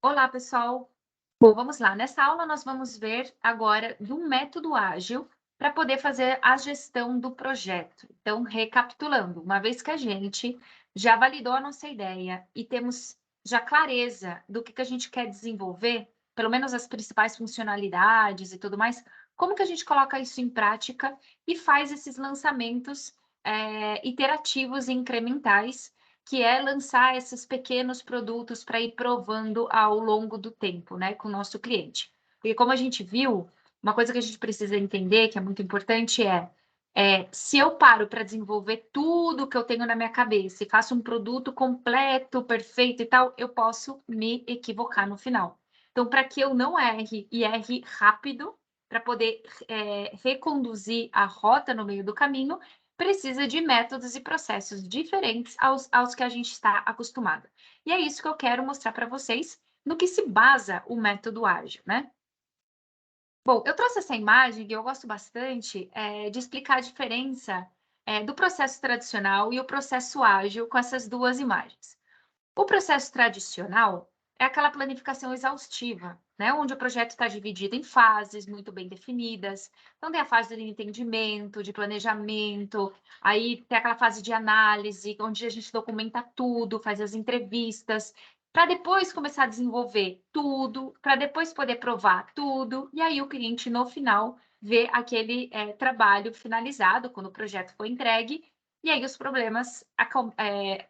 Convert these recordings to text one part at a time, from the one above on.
Olá, pessoal! Bom, vamos lá. Nessa aula, nós vamos ver agora de um método ágil para poder fazer a gestão do projeto. Então, recapitulando, uma vez que a gente já validou a nossa ideia e temos já clareza do que a gente quer desenvolver, pelo menos as principais funcionalidades e tudo mais, como que a gente coloca isso em prática e faz esses lançamentos iterativos e incrementais, que é lançar esses pequenos produtos para ir provando ao longo do tempo, né, com o nosso cliente. Porque como a gente viu, uma coisa que a gente precisa entender, que é muito importante, se eu paro para desenvolver tudo que eu tenho na minha cabeça e faço um produto completo, perfeito e tal, eu posso me equivocar no final. Então, para que eu não erre e erre rápido, para poder reconduzir a rota no meio do caminho, precisa de métodos e processos diferentes aos que a gente está acostumado. E é isso que eu quero mostrar para vocês no que se basa o método ágil, né? Bom, eu trouxe essa imagem e eu gosto bastante de explicar a diferença do processo tradicional e o processo ágil com essas duas imagens. O processo tradicional é aquela planificação exaustiva, né, onde o projeto está dividido em fases muito bem definidas. Então, tem a fase de entendimento, de planejamento, aí tem aquela fase de análise, onde a gente documenta tudo, faz as entrevistas, para depois começar a desenvolver tudo, para depois poder provar tudo, e aí o cliente, no final, vê aquele trabalho finalizado, quando o projeto foi entregue, e aí os problemas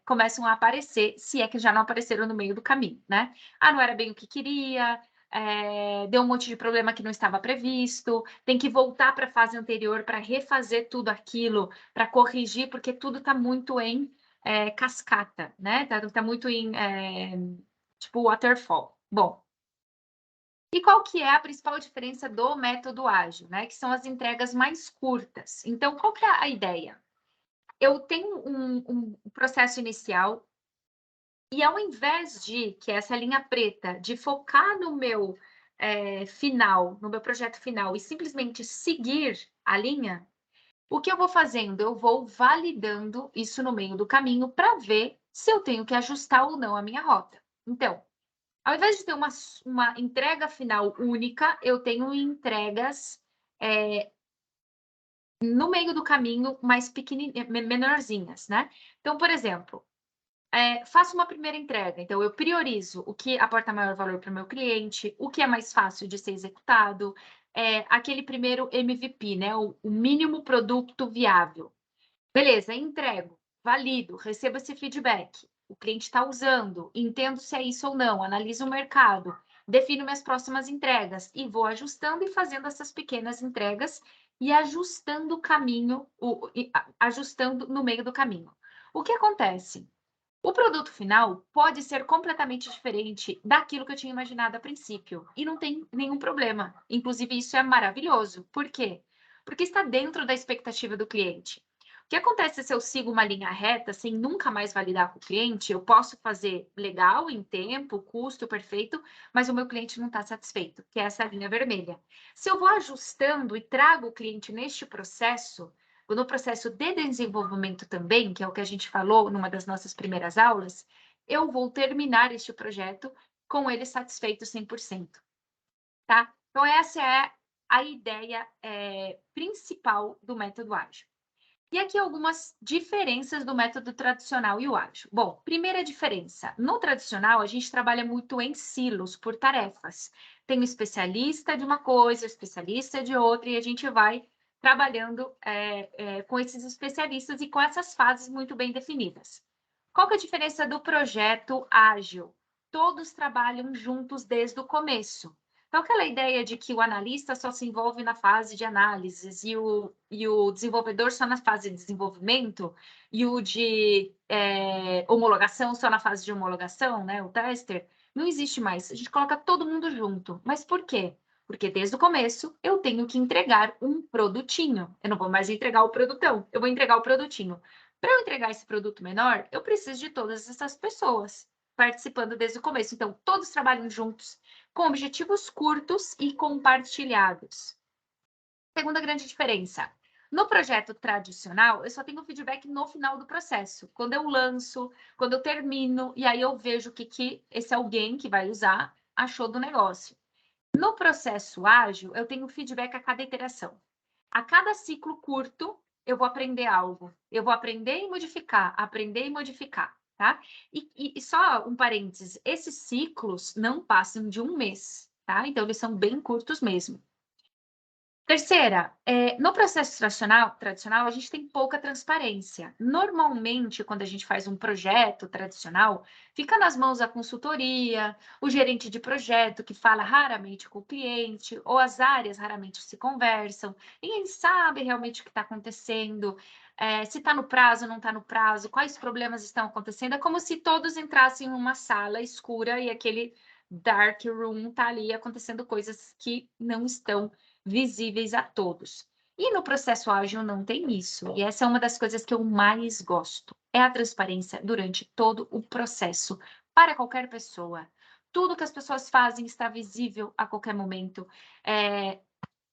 começam a aparecer, se é que já não apareceram no meio do caminho, né? Ah, não era bem o que queria, deu um monte de problema que não estava previsto, tem que voltar para a fase anterior para refazer tudo aquilo, para corrigir, porque tudo está muito em cascata, né? Tá muito em tipo waterfall. Bom, e qual que é a principal diferença do método ágil, né? Que são as entregas mais curtas. Então, qual que é a ideia? Eu tenho um processo inicial e ao invés de, que é essa linha preta, de focar no meu final, no meu projeto final e simplesmente seguir a linha, o que eu vou fazendo? Eu vou validando isso no meio do caminho para ver se eu tenho que ajustar ou não a minha rota. Então, ao invés de ter uma entrega final única, eu tenho entregas no meio do caminho mais menorzinhas, né? Então, por exemplo, faço uma primeira entrega, então eu priorizo o que aporta maior valor para o meu cliente, o que é mais fácil de ser executado, aquele primeiro MVP, né? O mínimo produto viável. Beleza, entrego, valido, recebo esse feedback. O cliente está usando, entendo se é isso ou não, analiso o mercado, defino minhas próximas entregas e vou ajustando e fazendo essas pequenas entregas e ajustando o caminho, ajustando no meio do caminho. O que acontece? O produto final pode ser completamente diferente daquilo que eu tinha imaginado a princípio, e não tem nenhum problema. Inclusive, isso é maravilhoso. Por quê? Porque está dentro da expectativa do cliente. O que acontece se eu sigo uma linha reta sem nunca mais validar com o cliente? Eu posso fazer legal, em tempo, custo perfeito, mas o meu cliente não está satisfeito, que é essa linha vermelha. Se eu vou ajustando e trago o cliente neste processo, no processo de desenvolvimento também, que é o que a gente falou numa das nossas primeiras aulas, eu vou terminar este projeto com ele satisfeito 100%, tá? Então, essa é a ideia principal do método ágil. E aqui algumas diferenças do método tradicional e o ágil. Bom, primeira diferença, no tradicional a gente trabalha muito em silos, por tarefas. Tem um especialista de uma coisa, especialista de outra, e a gente vai trabalhando com esses especialistas e com essas fases muito bem definidas. Qual que é a diferença do projeto ágil? Todos trabalham juntos desde o começo. Então, aquela ideia de que o analista só se envolve na fase de análises e o desenvolvedor só na fase de desenvolvimento e o de homologação só na fase de homologação, né, o tester, não existe mais. A gente coloca todo mundo junto. Mas por quê? Porque desde o começo eu tenho que entregar um produtinho. Eu não vou mais entregar o produtão, eu vou entregar o produtinho. Para eu entregar esse produto menor, eu preciso de todas essas pessoas participando desde o começo. Então, todos trabalham juntos, com objetivos curtos e compartilhados. Segunda grande diferença. No projeto tradicional, eu só tenho feedback no final do processo. Quando eu lanço, quando eu termino, e aí eu vejo o que esse alguém que vai usar achou do negócio. No processo ágil, eu tenho feedback a cada iteração. A cada ciclo curto, eu vou aprender algo. Eu vou aprender e modificar, tá? E só um parênteses, esses ciclos não passam de um mês, tá? Então, eles são bem curtos mesmo. Terceira, no processo tradicional, a gente tem pouca transparência. Normalmente, quando a gente faz um projeto tradicional, fica nas mãos da consultoria, o gerente de projeto, que fala raramente com o cliente, ou as áreas raramente se conversam, ninguém sabe realmente o que está acontecendo, se está no prazo, não está no prazo, quais problemas estão acontecendo. É como se todos entrassem em uma sala escura e aquele dark room está ali acontecendo coisas que não estão visíveis a todos. E no processo ágil não tem isso. E essa é uma das coisas que eu mais gosto. É a transparência durante todo o processo, para qualquer pessoa. Tudo que as pessoas fazem está visível a qualquer momento.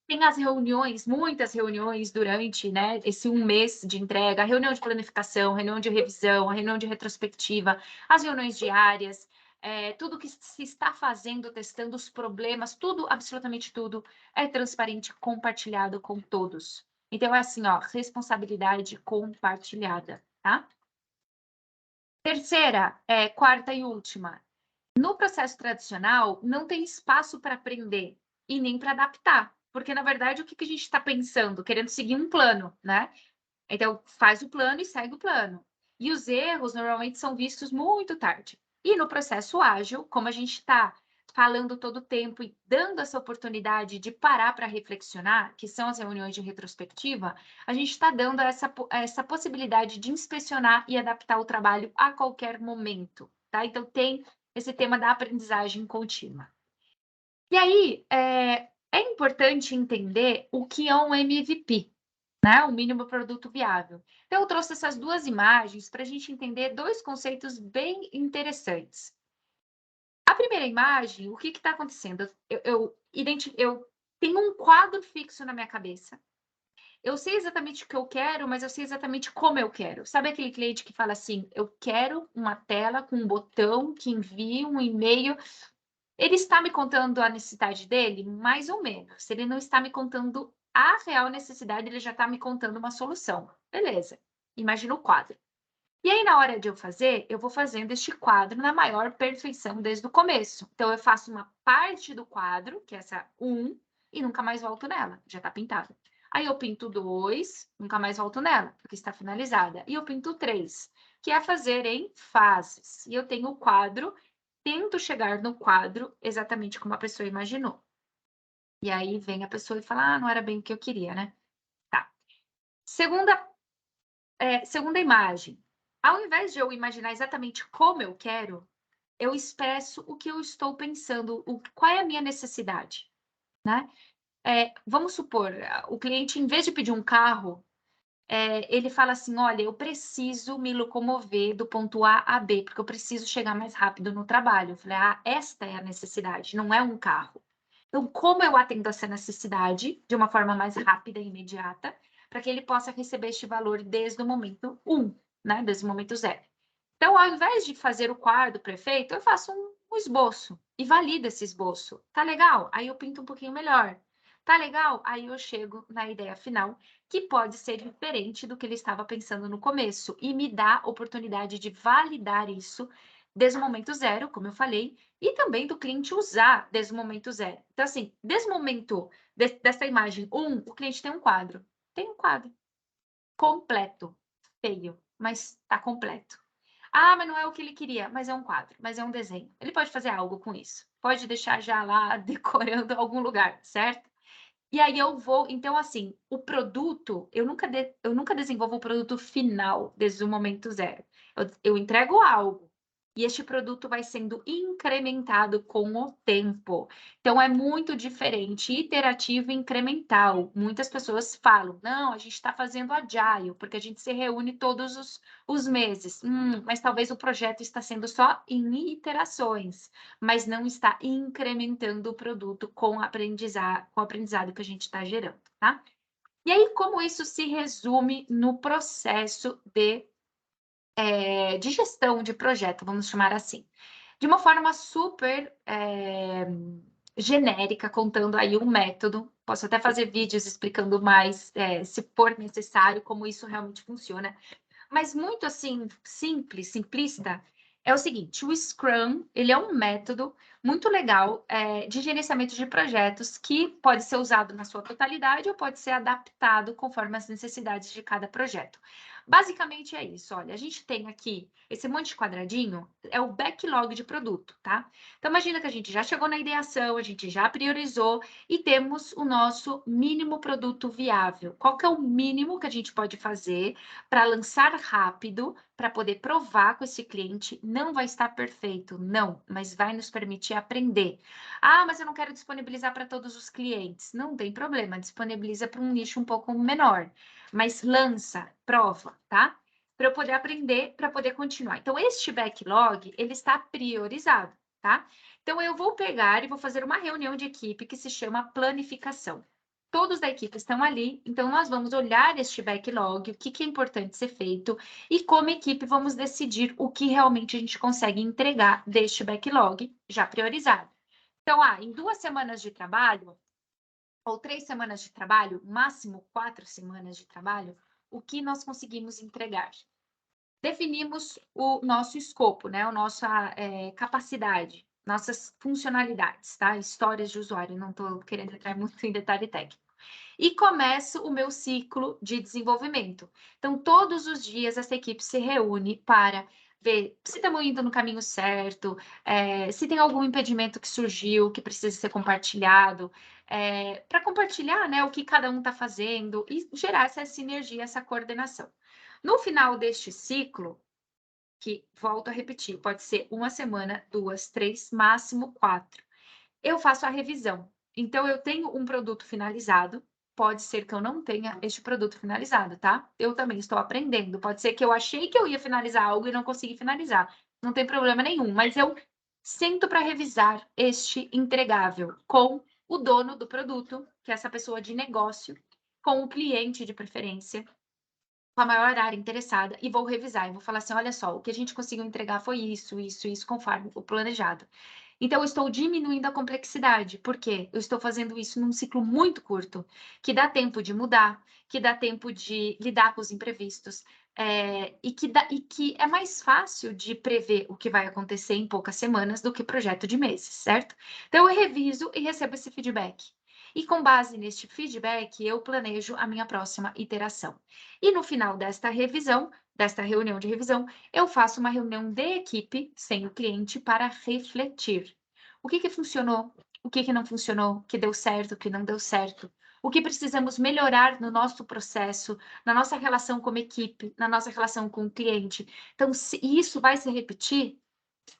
Tem as reuniões, muitas reuniões durante, né, esse um mês de entrega, a reunião de planificação, reunião de revisão, a reunião de retrospectiva, as reuniões diárias, tudo que se está fazendo, testando os problemas, tudo, absolutamente tudo, é transparente, compartilhado com todos. Então, é assim, ó, responsabilidade compartilhada, tá? Terceira, quarta e última. No processo tradicional, não tem espaço para aprender e nem para adaptar, porque, na verdade, o que a gente está pensando? Querendo seguir um plano, né? Então, faz o plano e segue o plano. E os erros, normalmente, são vistos muito tarde. E no processo ágil, como a gente está falando todo o tempo e dando essa oportunidade de parar para reflexionar, que são as reuniões de retrospectiva, a gente está dando essa possibilidade de inspecionar e adaptar o trabalho a qualquer momento, tá? Então, tem esse tema da aprendizagem contínua. E aí, é importante entender o que é um MVP, né? O mínimo produto viável. Então, eu trouxe essas duas imagens para a gente entender dois conceitos bem interessantes. A primeira imagem, o que está acontecendo? Eu tenho um quadro fixo na minha cabeça. Eu sei exatamente o que eu quero, mas eu sei exatamente como eu quero. Sabe aquele cliente que fala assim: eu quero uma tela com um botão que envie um e-mail. Ele está me contando a necessidade dele? Mais ou menos. Se ele não está me contando a real necessidade, ele já está me contando uma solução. Beleza. Imagina o quadro. E aí, na hora de eu fazer, eu vou fazendo este quadro na maior perfeição desde o começo. Então, eu faço uma parte do quadro, que é essa 1, e nunca mais volto nela, já está pintada. Aí eu pinto 2, nunca mais volto nela, porque está finalizada. E eu pinto 3, que é fazer em fases. E eu tenho o quadro, tento chegar no quadro exatamente como a pessoa imaginou. E aí vem a pessoa e fala: ah, não era bem o que eu queria, né? Tá. Segunda imagem. Ao invés de eu imaginar exatamente como eu quero, eu expresso o que eu estou pensando, qual é a minha necessidade, né? Vamos supor, o cliente, em vez de pedir um carro, ele fala assim: olha, eu preciso me locomover do ponto A a B, porque eu preciso chegar mais rápido no trabalho. Eu falei: ah, esta é a necessidade, não é um carro. Então, como eu atendo essa necessidade de uma forma mais rápida e imediata, para que ele possa receber este valor desde o momento 1, né? Desde o momento 0. Então, ao invés de fazer o quadro perfeito, eu faço um esboço e valido esse esboço. Tá legal? Aí eu pinto um pouquinho melhor. Tá legal? Aí eu chego na ideia final, que pode ser diferente do que ele estava pensando no começo, e me dá oportunidade de validar isso desde o momento 0, como eu falei, e também do cliente usar desde o momento 0. Então, assim, desde o momento dessa imagem 1, o cliente tem um quadro. Tem um quadro completo, feio, mas está completo. Ah, mas não é o que ele queria, mas é um quadro, mas é um desenho. Ele pode fazer algo com isso. Pode deixar já lá decorando algum lugar, certo? E aí eu vou, então assim, o produto, eu nunca desenvolvo o produto final desde o momento 0. Eu entrego algo e este produto vai sendo incrementado com o tempo. Então é muito diferente, iterativo e incremental. Muitas pessoas falam: não, a gente está fazendo agile, porque a gente se reúne todos os meses. Mas talvez o projeto está sendo só em iterações, mas não está incrementando o produto com o aprendizado que a gente está gerando, tá? E aí, como isso se resume no processo de gestão de projeto, vamos chamar assim. de uma forma super genérica, contando aí um método. Posso até fazer vídeos explicando mais, se for necessário, como isso realmente funciona. Mas muito assim, simples, simplista, é o seguinte: o Scrum, ele é um método muito legal de gerenciamento de projetos que pode ser usado na sua totalidade ou pode ser adaptado conforme as necessidades de cada projeto. Basicamente é isso, olha, a gente tem aqui esse monte de quadradinho, é o backlog de produto, tá? Então imagina que a gente já chegou na ideação, a gente já priorizou e temos o nosso mínimo produto viável. Qual que é o mínimo que a gente pode fazer para lançar rápido, para poder provar com esse cliente? Não vai estar perfeito, não, mas vai nos permitir aprender. Ah, mas eu não quero disponibilizar para todos os clientes. Não tem problema, disponibiliza para um nicho um pouco menor, mas lança, prova, tá? Para eu poder aprender, para poder continuar. Então, este backlog, ele está priorizado, tá? Então, eu vou pegar e vou fazer uma reunião de equipe que se chama planificação. Todos da equipe estão ali, então nós vamos olhar este backlog, o que é importante ser feito, e como equipe vamos decidir o que realmente a gente consegue entregar deste backlog já priorizado. Então, em 2 semanas de trabalho, ou 3 semanas de trabalho, máximo 4 semanas de trabalho, o que nós conseguimos entregar? Definimos o nosso escopo, né? A nossa capacidade, nossas funcionalidades, tá? Histórias de usuário, não estou querendo entrar muito em detalhe técnico. E começo o meu ciclo de desenvolvimento. Então, todos os dias, essa equipe se reúne para ver se estamos indo no caminho certo, se tem algum impedimento que surgiu, que precisa ser compartilhado, para compartilhar, né, o que cada um está fazendo e gerar essa sinergia, essa coordenação. No final deste ciclo, que volto a repetir, pode ser 1 semana, 2, 3, máximo 4. Eu faço a revisão. Então, eu tenho um produto finalizado, pode ser que eu não tenha este produto finalizado, tá? Eu também estou aprendendo. Pode ser que eu achei que eu ia finalizar algo e não consegui finalizar. Não tem problema nenhum, mas eu sento para revisar este entregável com o dono do produto, que é essa pessoa de negócio, com o cliente de preferência, com a maior área interessada, e vou revisar, e vou falar assim: olha só, o que a gente conseguiu entregar foi isso, isso, isso, conforme o planejado. Então, eu estou diminuindo a complexidade, porque eu estou fazendo isso num ciclo muito curto, que dá tempo de mudar, que dá tempo de lidar com os imprevistos, e que é mais fácil de prever o que vai acontecer em poucas semanas do que projeto de meses, certo? Então, eu reviso e recebo esse feedback. E com base neste feedback, eu planejo a minha próxima iteração. E no final desta revisão, desta reunião de revisão, eu faço uma reunião de equipe, sem o cliente, para refletir. O que funcionou? O que não funcionou? O que deu certo? O que não deu certo? O que precisamos melhorar no nosso processo, na nossa relação como equipe, na nossa relação com o cliente? Então, isso vai se repetir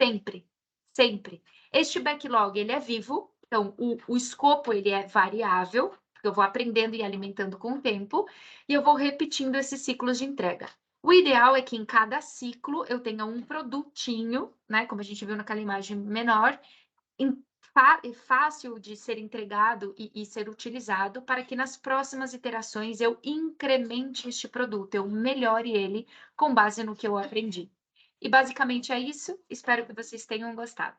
sempre, sempre. Este backlog, ele é vivo, então o escopo, ele é variável, porque eu vou aprendendo e alimentando com o tempo, e eu vou repetindo esses ciclos de entrega. O ideal é que em cada ciclo eu tenha um produtinho, né, como a gente viu naquela imagem menor, fácil de ser entregado e ser utilizado, para que nas próximas iterações eu incremente este produto, eu melhore ele com base no que eu aprendi. E basicamente é isso. Espero que vocês tenham gostado.